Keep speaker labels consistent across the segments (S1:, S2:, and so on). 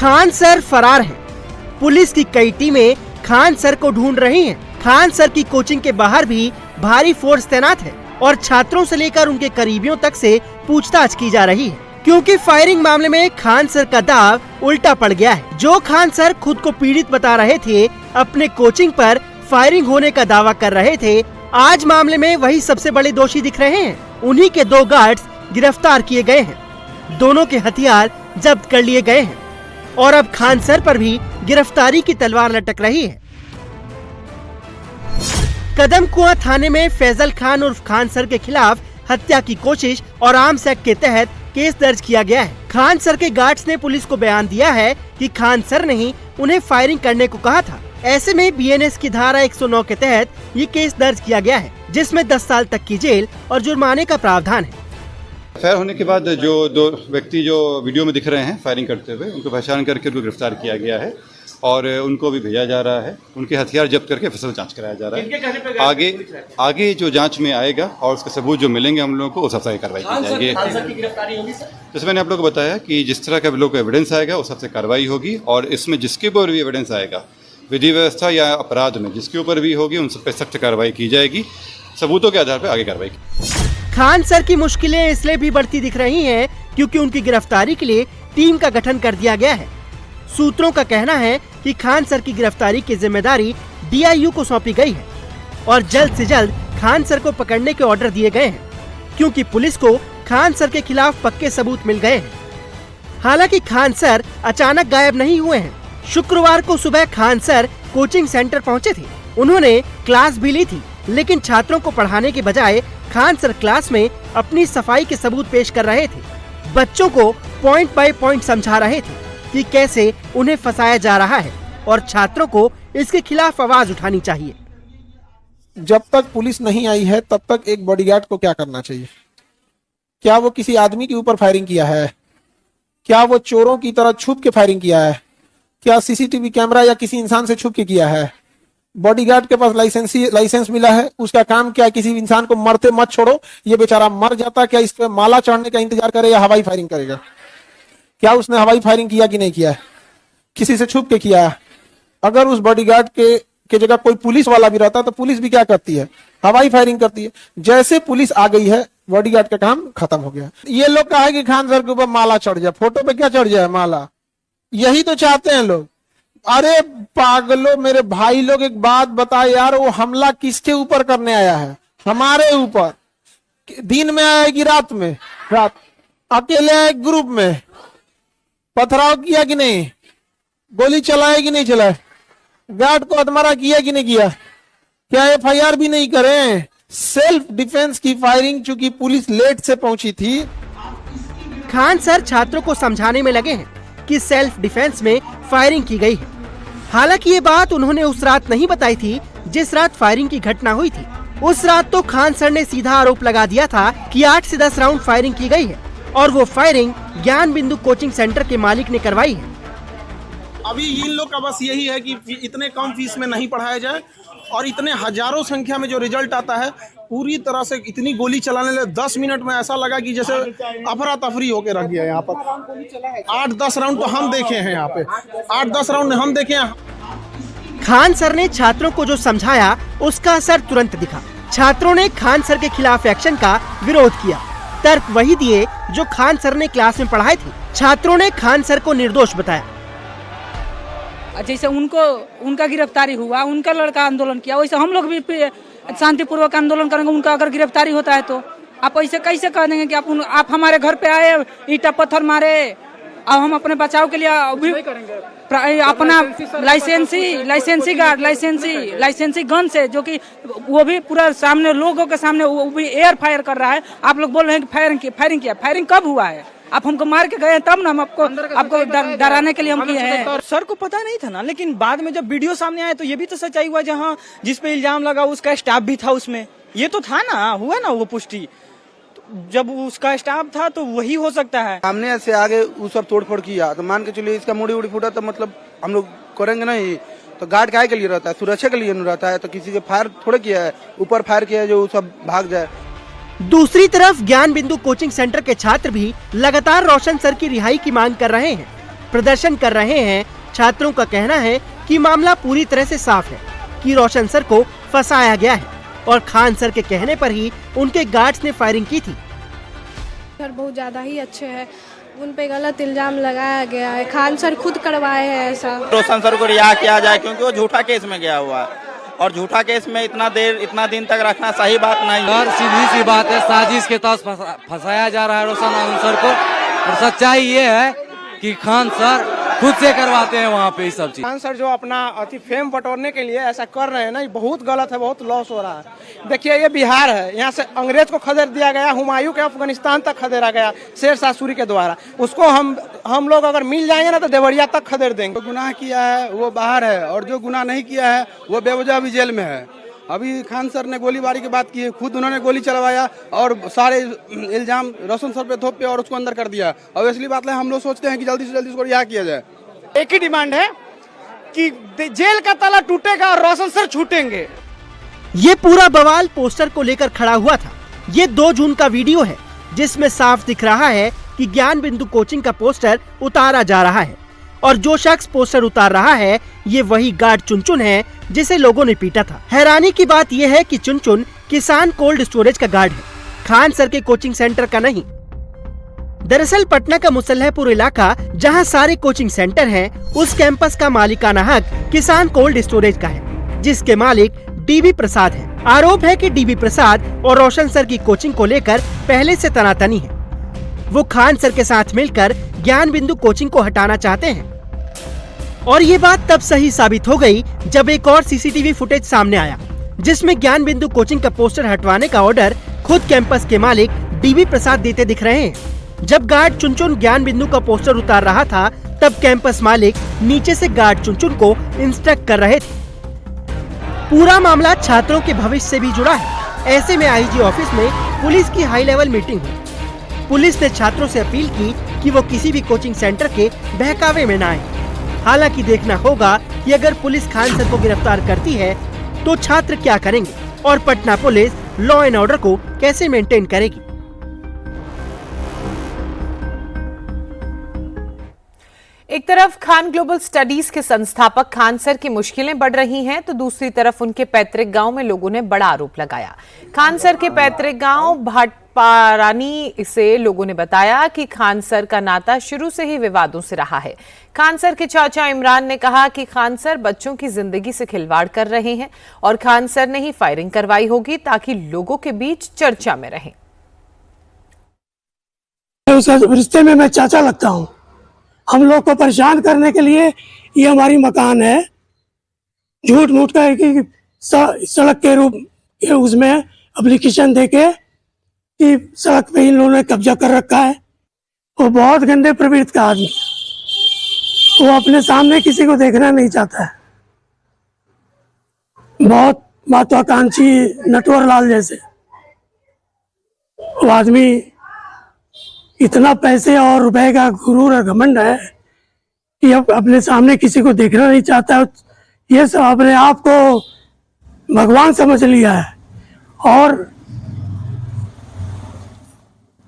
S1: Khan sir फरार हैं। Police की कई टीमें खान सर को ढूंढ रही हैं। खान सर की कोचिंग के बाहर भी भारी फोर्स तैनात है और छात्रों से लेकर उनके करीबियों तक से पूछताछ की जा रही है, क्योंकि फायरिंग मामले में खान सर का दाव उल्टा पड़ गया है। जो खान सर खुद को पीड़ित बता रहे थे, अपने कोचिंग पर फायरिंग होने का दावा कर रहे थे, आज मामले में वही सबसे बड़े दोषी दिख रहे हैं। उन्हीं के 2 गार्ड्स गिरफ्तार किए गए हैं। दोनों के हथियार जब्त कर लिए गए हैं और अब खान सर पर भी गिरफ्तारी की तलवार लटक रही है। कदम कुआं थाने में फैजल खान उर्फ खान सर के खिलाफ हत्या की कोशिश और आर्म्स एक्ट के तहत केस दर्ज किया गया है। खान सर के गार्ड्स ने पुलिस को बयान दिया है कि खान सर ने ही उन्हें फायरिंग करने को कहा था। ऐसे में बीएनएस की धारा 109 के तहत ये केस दर्ज किया गया है, जिसमें 10 साल तक की जेल और जुर्माने का प्रावधान है।
S2: फायर होने के बाद जो 2 व्यक्ति जो वीडियो में दिख रहे हैं फायरिंग करते हुए, उनको पहचान करके उनको गिरफ्तार किया गया है और उनको भी भेजा जा रहा है। उनके हथियार जब्त करके फिसल जांच कराया जा रहा है। आगे जो जांच में आएगा और उसके सबूत जो मिलेंगे हम लोगों को उस हिसाब से कार्रवाई की जाएगी। जैसे मैंने आप लोगों को बताया कि जिस तरह का लोगों को एविडेंस आएगा उस हिसाब से कार्रवाई होगी और इसमें जिसके ऊपर भी एविडेंस आएगा, विधि व्यवस्था या अपराध में जिसके ऊपर भी होगी, उन सब पे सख्त कार्रवाई की जाएगी। सबूतों के आधार पर आगे कार्रवाई की।
S1: खान सर की मुश्किलें इसलिए भी बढ़ती दिख रही हैं क्योंकि उनकी गिरफ्तारी के लिए टीम का गठन कर दिया गया है। सूत्रों का कहना है कि खान सर की गिरफ्तारी की जिम्मेदारी डीआईयू को सौंपी गई है और जल्द से जल्द खान सर को पकड़ने के ऑर्डर दिए गए हैं, क्योंकि पुलिस को खान सर के खिलाफ पक्के सबूत मिल गए हैं। हालांकि खान सर अचानक गायब नहीं हुए हैं। शुक्रवार को सुबह खान सर कोचिंग सेंटर पहुंचे थे। उन्होंने क्लास भी ली थी, लेकिन छात्रों को पढ़ाने के बजाय खान सर क्लास में अपनी सफाई के सबूत पेश कर रहे थे। बच्चों को पॉइंट बाय पॉइंट समझा रहे थे कि कैसे उन्हें फंसाया जा रहा है और छात्रों को इसके खिलाफ आवाज उठानी चाहिए।
S3: जब तक पुलिस नहीं आई है तब तक एक बॉडीगार्ड को क्या करना चाहिए? क्या वो किसी आदमी के ऊपर फायरिंग किया है? क्या वो चोरों की तरह छुप के फायरिंग किया है? क्या सीसीटीवी कैमरा या किसी इंसान से छुप के किया है? बॉडीगार्ड के पास लाइसेंस मिला है, उसका काम क्या है? किसी इंसान को मरते मत छोड़ो, ये बेचारा मर जाता, क्या इस पे माला चढ़ने का इंतजार करे या हवाई फायरिंग करेगा? क्या उसने हवाई फायरिंग किया कि नहीं किया है? किसी से छुप के किया है? अगर उस बॉडीगार्ड के जगह कोई पुलिस वाला भी रहता तो पुलिस भी क्या करती है? हवाई फायरिंग करती है। जैसे पुलिस आ गई है, बॉडीगार्ड का काम खत्म हो गया। ये लोग कहा है कि खान सर के ऊपर माला चढ़ जाए, फोटो पे क्या चढ़ जाए? माला। यही तो चाहते हैं लोग। अरे पागलों, मेरे भाई लोग, एक बात बताए यार, वो हमला किसके ऊपर करने आया है? हमारे ऊपर। दिन में आएगी रात में? रात अकेले आए, ग्रुप में पथराव किया कि नहीं? गोली चलाए कि नहीं चलाए? गार्ड को हथमारा किया कि नहीं किया? क्या एफआईआर भी नहीं करें? सेल्फ डिफेंस की फायरिंग, चूंकि पुलिस लेट से पहुंची थी।
S1: खान सर छात्रों को समझाने में लगे हैं कि सेल्फ डिफेंस में फायरिंग की गई है। हालांकि ये बात उन्होंने उस रात नहीं बताई थी जिस रात फायरिंग की घटना हुई थी। उस रात तो खान सर ने सीधा आरोप लगा दिया था कि 8 से 10 राउंड फायरिंग की गई है और वो फायरिंग ज्ञान बिंदु कोचिंग सेंटर के मालिक ने करवाई है।
S4: अभी इन लोग का बस यही है कि इतने कम फीस में नहीं पढ़ाया जाए और इतने हजारों संख्या में जो रिजल्ट आता है, पूरी तरह से इतनी गोली चलाने लगे। 10 मिनट में ऐसा लगा कि जैसे अफरा तफरी होके रख दिया। यहाँ पर 8-10 राउंड तो हम देखे हैं। यहाँ पे 8-10 राउंड हम देखे हैं।
S1: खान सर ने छात्रों को जो समझाया उसका असर तुरंत दिखा। छात्रों ने खान सर के खिलाफ एक्शन का विरोध किया। तर्क वही दिए जो खान सर ने क्लास में पढ़ाए थे। छात्रों ने खान सर को निर्दोष बताया।
S5: जैसे उनका गिरफ्तारी हुआ, उनका लड़का आंदोलन किया, वैसे हम लोग भी शांतिपूर्वक आंदोलन करेंगे। उनका अगर गिरफ्तारी होता है तो आप ऐसे कैसे कह देंगे कि आप हमारे घर पे आए, ईंटा पत्थर मारे, अब हम अपने बचाव के लिए अपना लाइसेंसी गन से, जो कि वो भी पूरा सामने लोगों के सामने वो भी एयर फायर कर रहा है। आप लोग बोल रहे हैं कि फायरिंग किया। फायरिंग कब हुआ है? आप हमको मार के गए तब ना हम आपको डराने के लिए हम किए हैं।
S6: सर को पता नहीं था ना, लेकिन बाद में जब वीडियो सामने आया तो ये भी तो सच्चाई हुआ, जहाँ जिस पे इल्जाम लगा उसका स्टाफ भी था उसमें। ये तो था ना, हुआ ना वो पुष्टि। जब उसका स्टाफ था तो वही हो सकता है।
S7: सामने से आगे वो सब तोड़फोड़ किया तो मान के चलिए इसका मुड़ी उड़ी फूटा तो मतलब हम लोग करेंगे नहीं। तो गार्ड काय के लिए रहता है? सुरक्षा के लिए नहीं रहता है। तो किसी के फायर थोड़े किया है, ऊपर फायर किया है जो सब भाग जाए।
S1: दूसरी तरफ ज्ञान बिंदु कोचिंग सेंटर के छात्र भी लगातार रोशन सर की रिहाई की मांग कर रहे हैं। प्रदर्शन कर रहे हैं छात्रों का कहना है कि मामला पूरी तरह से साफ है कि रोशन सर को फंसाया गया है और खान सर के कहने पर ही उनके गार्ड्स ने फायरिंग की थी।
S8: सर बहुत ज़्यादा ही अच्छे हैं, उन पे गलत इल्जाम लगाया गया है, खान सर खुद करवाए हैं ऐसा।
S9: रोशन सर को रिहा किया जाए क्योंकि वो झूठा केस में गया हुआ है और झूठा केस में इतना दिन तक रखना सही बात नहीं है।
S10: और सीधी सी बात है, साजिश के तहत फंसाया जा रहा है रोशन सर को। और सच्चाई ये है कि खान सर खुद से करवाते हैं वहाँ पे ये सब चीज।
S11: खान सर जो अपना अति फेम बटोरने के लिए ऐसा कर रहे हैं ना, ये बहुत गलत है, बहुत लॉस हो रहा है। देखिए ये बिहार है, यहाँ से अंग्रेज को खदेड़ दिया गया, हुमायूं के अफगानिस्तान तक खदेड़ा गया शेर शाह सूरी के द्वारा। उसको हम लोग अगर मिल जाएंगे ना तो देवरिया तक खदेड़ देंगे।
S7: जो गुनाह किया है वो बाहर है और जो गुनाह नहीं किया है वो बेवजह भी जेल में है। अभी खान सर ने गोलीबारी की बात की है, खुद उन्होंने गोली चलवाया और सारे इल्जाम रोशन सर पे थोपे और उसको अंदर कर दिया। और इसलिए बात है, हम लोग सोचते हैं कि जल्दी से जल्दी उसको रिहा किया जाए।
S11: एक ही डिमांड है कि जेल का ताला टूटेगा और रोशन सर छूटेंगे।
S1: ये पूरा बवाल पोस्टर को लेकर खड़ा हुआ था। ये 2 जून का वीडियो है जिसमें साफ दिख रहा है कि ज्ञान बिंदु कोचिंग का पोस्टर उतारा जा रहा है और जो शख्स पोस्टर उतार रहा है ये वही गार्ड चुनचुन है जिसे लोगों ने पीटा था। हैरानी की बात यह है कि चुनचुन किसान कोल्ड स्टोरेज का गार्ड है, खान सर के कोचिंग सेंटर का नहीं। दरअसल पटना का मुसल्लहपुर इलाका जहां सारे कोचिंग सेंटर हैं, उस कैंपस का मालिकाना हक किसान कोल्ड स्टोरेज का है, जिसके मालिक डीबी प्रसाद हैं। आरोप है कि डीबी प्रसाद और रोशन सर की कोचिंग को लेकर पहले से तनातनी है। वो खान सर के साथ मिलकर ज्ञान बिंदु कोचिंग को हटाना चाहते हैं और ये बात तब सही साबित हो गई जब एक और सीसीटीवी फुटेज सामने आया जिसमें ज्ञान बिंदु कोचिंग का पोस्टर हटवाने का ऑर्डर खुद कैंपस के मालिक डीबी प्रसाद देते दिख रहे हैं। जब गार्ड चुनचुन ज्ञान बिंदु का पोस्टर उतार रहा था तब कैंपस मालिक नीचे से गार्ड चुनचुन को इंस्ट्रक्ट कर रहे थे। पूरा मामला छात्रों के भविष्य से भी जुड़ा है। ऐसे में आईजी ऑफिस में पुलिस की हाई लेवल मीटिंग हुई। पुलिस ने छात्रों से अपील की कि वो किसी भी कोचिंग सेंटर के बहकावे में न आए। हालांकि देखना होगा कि अगर पुलिस खान सर को गिरफ्तार करती है तो छात्र क्या करेंगे और Patna police law and order को कैसे मेंटेन करेगी।
S12: एक तरफ खान ग्लोबल स्टडीज के संस्थापक खान सर की मुश्किलें बढ़ रही हैं तो दूसरी तरफ उनके पैतृक गांव में लोगों ने बड़ा आरोप लगाया। खान सर के पैतृक गांव भाटपारानी से लोगों ने बताया कि खान सर का नाता शुरू से ही विवादों से रहा है। खान सर के चाचा इमरान ने कहा कि खान सर बच्चों की जिंदगी से खिलवाड़ कर रहे हैं और खान सर ने ही फायरिंग करवाई होगी ताकि लोगों के बीच चर्चा में रहें।
S13: उस रिश्ते में मैं चाचा लगता हूँ। हम लोग को परेशान करने के लिए ये हमारी मकान है, झूठ मूठ का कि सड़क के रूप उसमें एप्लीकेशन देके कि सड़क पे इन लोगों ने कब्जा कर रखा है। वो बहुत गंदे प्रवृत्ति का आदमी, वो अपने सामने किसी को देखना नहीं चाहता है। बहुत महत्वाकांक्षी नटवर लाल जैसे वो आदमी इतना पैसे और रुपए का गुरूर और घमंड है कि अब अपने सामने किसी को देखना नहीं चाहता है। ये सब अपने आप को भगवान समझ लिया है और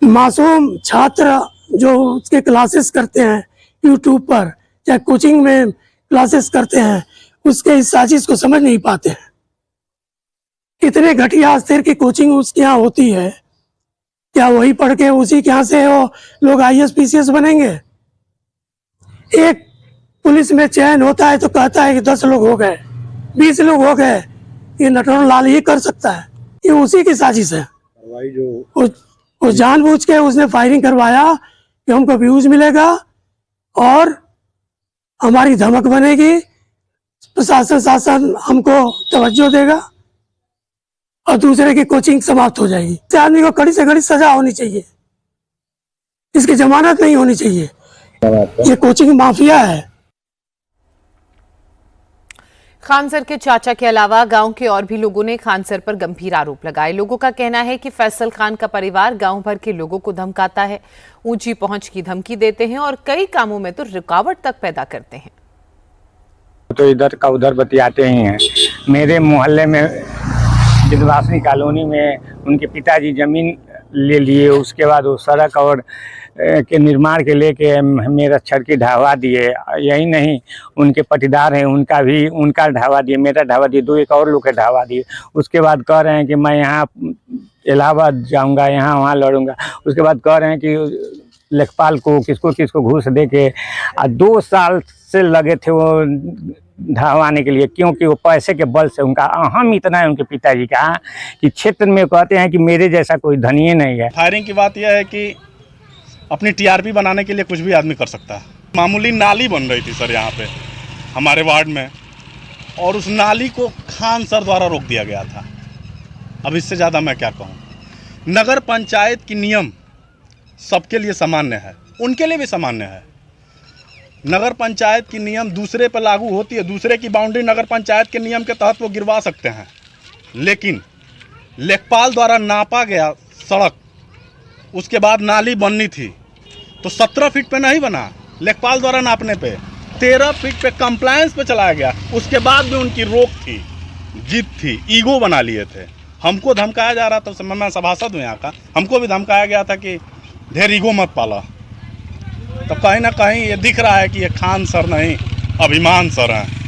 S13: मासूम छात्र जो उसके क्लासेस करते हैं यूट्यूब पर या कोचिंग में क्लासेस करते हैं उसके इस साजिश को समझ नहीं पाते हैं। कितने घटिया स्तर की कोचिंग उसके यहाँ होती है, क्या वही पढ़ के उसी के यहाँ से वो लोग IAS PCS बनेंगे? एक पुलिस में चयन होता है तो कहता है कि 10 लोग हो गए, 20 लोग हो गए, ये नटवर लाल ही कर सकता है। ये उसी की साजिश है। वो जानबूझ के उसने फायरिंग करवाया कि हमको व्यूज मिलेगा और हमारी धमक बनेगी, प्रशासन शासन हमको तवज्जो देगा और दूसरे की कोचिंग समाप्त हो जाएगी। इस आदमी को कड़ी से कड़ी सजा होनी चाहिए, इसकी जमानत नहीं होनी चाहिए। ये कोचिंग माफिया है।
S12: खान सर के चाचा के अलावा गांव के और भी लोगों ने खान सर पर गंभीर आरोप लगाए। लोगों का कहना है कि फैसल खान का परिवार गांव भर के लोगों को धमकाता है, ऊंची पहुंच की धमकी देते हैं और कई कामों में तो रुकावट तक पैदा करते हैं।
S14: तो इधर का उधर बतियाते ही हैं। मेरे मोहल्ले में विंध्यवासिनी कॉलोनी में उनके पिताजी जमीन ले लिए, उसके बाद वो सड़क और के निर्माण के लेके मेरा छड़की ढहवा दिए। यही नहीं, उनके पटीदार हैं, उनका ढहवा दिए, मेरा ढहवा दिए, 2 एक और लोग के ढहवा दिए। उसके बाद कह रहे हैं कि मैं यहाँ इलाहाबाद जाऊँगा, यहाँ वहाँ लड़ूंगा। उसके बाद कह रहे हैं कि लेखपाल को किसको घूस दे के 2 साल से लगे थे वो ढहवाने के लिए, क्योंकि वो पैसे के बल से उनका अहम इतना है उनके पिताजी का कि क्षेत्र में कहते हैं कि मेरे जैसा कोई धनिये नहीं है।
S15: फायरिंग की बात यह है कि अपनी टीआरपी बनाने के लिए कुछ भी आदमी कर सकता है। मामूली नाली बन रही थी सर यहाँ पे हमारे वार्ड में, और उस नाली को खान सर द्वारा रोक दिया गया था। अब इससे ज़्यादा मैं क्या कहूँ। नगर पंचायत की नियम सबके लिए सामान्य है, उनके लिए भी सामान्य है। नगर पंचायत की नियम दूसरे पर लागू होती है, दूसरे की बाउंड्री नगर पंचायत के नियम के तहत वो गिरवा सकते हैं, लेकिन लेखपाल द्वारा नापा गया सड़क, उसके बाद नाली बननी थी तो 17 फीट पे नहीं बना, लेखपाल द्वारा नापने पे 13 फीट पे कंप्लायंस पे चलाया गया। उसके बाद भी उनकी रोक थी, जिद थी, ईगो बना लिए थे। हमको धमकाया जा रहा था, उस समय मैं सभासद हूँ यहाँ का, हमको भी धमकाया गया था कि ढेर ईगो मत पाला। तो कहीं ना कहीं ये दिख रहा है कि ये खान सर नहीं, अभिमान सर हैं।